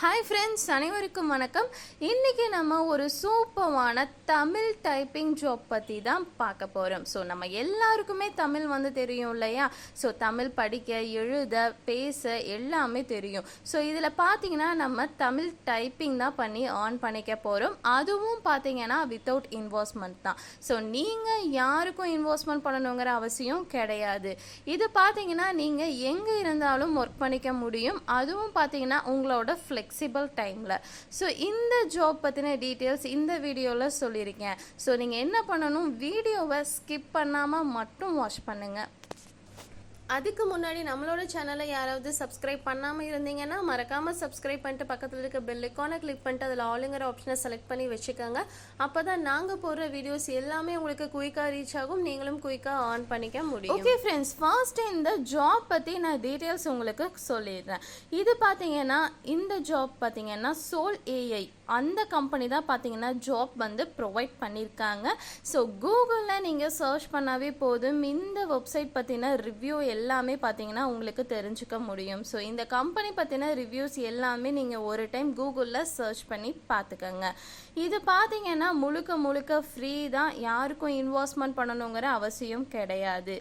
Hi friends, அனைவருக்கும் வணக்கம். இன்றைக்கி நம்ம ஒரு சூப்பரான தமிழ் டைப்பிங் ஜாப் பற்றி தான் பார்க்க போகிறோம். ஸோ நம்ம எல்லாருக்குமே தமிழ் தெரியும் இல்லையா? ஸோ தமிழ் படிக்க, எழுத, பேச எல்லாமே தெரியும். ஸோ இதில் பார்த்தீங்கன்னா நம்ம தமிழ் டைப்பிங் தான் பண்ணி ஆன் பண்ணிக்க போகிறோம். அதுவும் பார்த்தீங்கன்னா வித்தவுட் இன்வெஸ்ட்மெண்ட் தான். ஸோ நீங்கள் யாருக்கும் இன்வெஸ்ட்மெண்ட் பண்ணணுங்கிற அவசியம் கிடையாது. இது பார்த்தீங்கன்னா நீங்கள் எங்கே இருந்தாலும் ஒர்க் பண்ணிக்க முடியும். அதுவும் பார்த்தீங்கன்னா உங்களோட ஃப்ளெக்சிபிள் டைமில். ஸோ இந்த ஜாப் பற்றின டீட்டெயில்ஸ் இந்த வீடியோவில் சொல்லியிருக்கேன். ஸோ நீங்கள் என்ன பண்ணணும், வீடியோவை ஸ்கிப் பண்ணாமல் மட்டும் வாட்ச் பண்ணுங்கள். அதுக்கு முன்னாடி நம்மளோட சேனலை யாராவது சப்ஸ்கிரைப் பண்ணாமல் இருந்தீங்கன்னா மறக்காமல் சப்ஸ்கிரைப் பண்ணிட்டு பக்கத்தில் இருக்க பெல் ஐக்கானை கிளிக் பண்ணிட்டு அதில் ஆளுங்கிற ஆப்ஷனை செலக்ட் பண்ணி வச்சுக்கோங்க. அப்போ தான் நாங்கள் போடுற வீடியோஸ் எல்லாமே உங்களுக்கு குயிக்காக ரீச் ஆகும், நீங்களும் குயிக்காக ஆன் பண்ணிக்க முடியும். ஓகே ஃப்ரெண்ட்ஸ், ஃபர்ஸ்ட் இந்த ஜாப் பற்றி நான் டீட்டெயில்ஸ் உங்களுக்கு சொல்லிடுறேன். இது பார்த்தீங்கன்னா இந்த ஜாப் பார்த்தீங்கன்னா சோல் ஏஐ அந்த கம்பெனி தான் பார்த்தீங்கன்னா ஜாப் ப்ரொவைட் பண்ணியிருக்காங்க. ஸோ கூகுளில் நீங்கள் சர்ச் பண்ணாவே போதும், இந்த வெப்சைட் பற்றின ரிவ்யூ எல்லாமே பார்த்தீங்கன்னா உங்களுக்கு தெரிஞ்சுக்க முடியும். ஸோ இந்த கம்பெனி பற்றின ரிவ்யூஸ் எல்லாமே நீங்கள் ஒரு டைம் கூகுளில் சர்ச் பண்ணி பார்த்துக்கோங்க. இது பார்த்தீங்கன்னா முழுக்க ஃப்ரீ தான், யாருக்கும் இன்வெஸ்ட்மெண்ட் பண்ணணுங்கிற அவசியம் கிடையாது.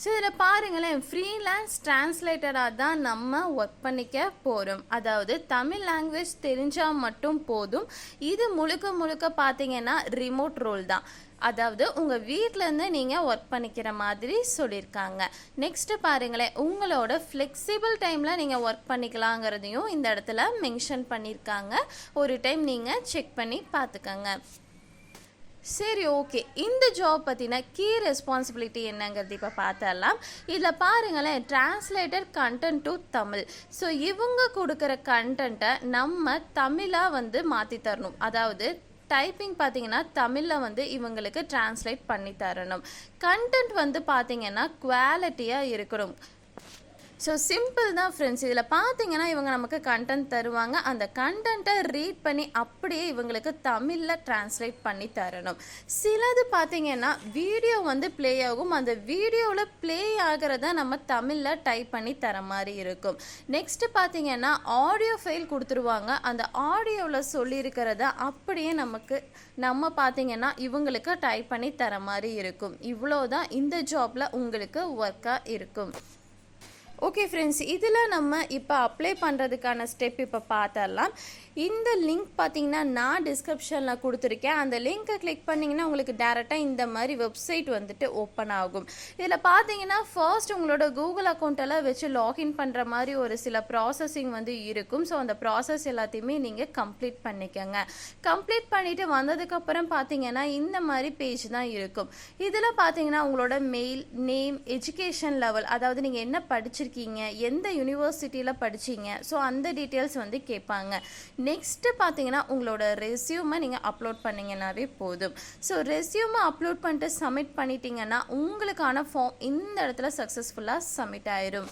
ஸோ இதில் பாருங்களேன், ஃப்ரீலான்ஸ் டிரான்ஸ்லேட்டராக தான் நம்ம ஒர்க் பண்ணிக்க போகிறோம். அதாவது தமிழ் லாங்குவேஜ் தெரிஞ்சால் மட்டும் போதும். இது முழுக்க பார்த்தீங்கன்னா ரிமோட் ரோல் தான். அதாவது உங்கள் வீட்டிலேருந்து நீங்கள் ஒர்க் பண்ணிக்கிற மாதிரி சொல்லியிருக்காங்க. நெக்ஸ்ட்டு பாருங்களேன், உங்களோட ஃப்ளெக்சிபிள் டைமில் நீங்கள் ஒர்க் பண்ணிக்கலாங்கிறதையும் இந்த இடத்துல மென்ஷன் பண்ணியிருக்காங்க. ஒரு டைம் நீங்கள் செக் பண்ணி பார்த்துக்கோங்க. சரி, ஓகே. இந்த ஜாப் பற்றின கீ ரெஸ்பான்சிபிலிட்டி என்னங்கிறது இப்போ பார்த்தரலாம். இதில் பாருங்களேன், translator content to Tamil. So இவங்க கொடுக்குற கண்டென்ட்டை நம்ம தமிழாக மாற்றி தரணும். அதாவது டைப்பிங் பார்த்தீங்கன்னா தமிழில் இவங்களுக்கு டிரான்ஸ்லேட் பண்ணி தரணும். கண்டென்ட் பார்த்தீங்கன்னா குவாலிட்டியாக இருக்கணும். ஸோ சிம்பிள் தான் ஃப்ரெண்ட்ஸ். இதில் பார்த்தீங்கன்னா இவங்க நமக்கு கண்டென்ட் தருவாங்க. அந்த கண்டென்ட்டை ரீட் பண்ணி அப்படியே இவங்களுக்கு தமிழில் டிரான்ஸ்லேட் பண்ணி தரணும். சிலது பார்த்தீங்கன்னா வீடியோ ப்ளே ஆகும். அந்த வீடியோவில் ப்ளே ஆகிறத நம்ம தமிழில் டைப் பண்ணி தர மாதிரி இருக்கும். நெக்ஸ்ட்டு பார்த்தீங்கன்னா ஆடியோ ஃபைல் கொடுத்துருவாங்க. அந்த ஆடியோவில் சொல்லியிருக்கிறத அப்படியே நம்ம பார்த்தீங்கன்னா இவங்களுக்கு டைப் பண்ணி தர மாதிரி இருக்கும். இவ்வளோ தான் இந்த ஜாப்பில் உங்களுக்கு ஒர்க்காக இருக்கும். ஓகே ஃப்ரெண்ட்ஸ், இதில் நம்ம இப்போ அப்ளை பண்ணுறதுக்கான ஸ்டெப் இப்போ பார்த்தரலாம். இந்த லிங்க் பார்த்தீங்கன்னா நான் டிஸ்கிரிப்ஷனில் கொடுத்துருக்கேன். அந்த லிங்க்கை கிளிக் பண்ணிங்கன்னா உங்களுக்கு டேரெக்டாக இந்த மாதிரி வெப்சைட் ஓப்பன் ஆகும். இதில் பார்த்தீங்கன்னா ஃபர்ஸ்ட் உங்களோட கூகுள் அக்கௌண்ட்டெல்லாம் வச்சு லாகின் பண்ணுற மாதிரி ஒரு சில ப்ராசஸிங் இருக்கும். ஸோ அந்த ப்ராசஸ் எல்லாத்தையுமே நீங்கள் கம்ப்ளீட் பண்ணிக்கோங்க. கம்ப்ளீட் பண்ணிவிட்டு வந்ததுக்கப்புறம் பார்த்தீங்கன்னா இந்த மாதிரி பேஜ் தான் இருக்கும். இதில் பார்த்தீங்கன்னா உங்களோட மெயில், நேம், எஜுகேஷன் லெவல், அதாவது நீங்கள் என்ன படிச்சிருக்கீங்க, எந்த யூனிவர்சிட்டியில் படிச்சீங்க, ஸோ அந்த டீட்டெயில்ஸ் கேட்பாங்க. நெக்ஸ்ட்டு பார்த்தீங்கன்னா உங்களோட ரெஸ்யூமை நீங்கள் அப்லோட் பண்ணிங்கன்னாவே போதும். ஸோ ரெஸ்யூமை அப்லோட் பண்ணிட்டு சப்மிட் பண்ணிட்டீங்கன்னா உங்களுக்கான ஃபார்ம் இந்த இடத்துல சக்ஸஸ்ஃபுல்லாக சப்மிட் ஆயிடும்.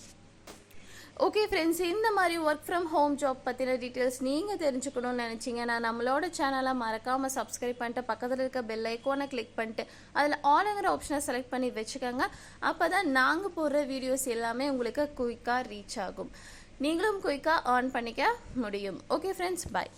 ஓகே ஃப்ரெண்ட்ஸ், இந்த மாதிரி ஒர்க் ஃப்ரம் ஹோம் ஜாப் பற்றின டீட்டெயில்ஸ் நீங்கள் தெரிஞ்சுக்கணும்னு நினச்சிங்கன்னா நம்மளோட சேனலை மறக்காமல் சப்ஸ்கிரைப் பண்ணிட்டு பக்கத்தில் இருக்க பெல் ஐக்கானை கிளிக் பண்ணிட்டு அதில் ஆளுங்கிற ஆப்ஷனை செலக்ட் பண்ணி வச்சுக்கோங்க. அப்போ தான் நாங்கள் போடுற வீடியோஸ் எல்லாமே உங்களுக்கு குயிக்காக ரீச் ஆகும், நீங்களும் குயிக்காக ஏர்ன் பண்ணிக்க முடியும். ஓகே ஃப்ரெண்ட்ஸ், பாய்.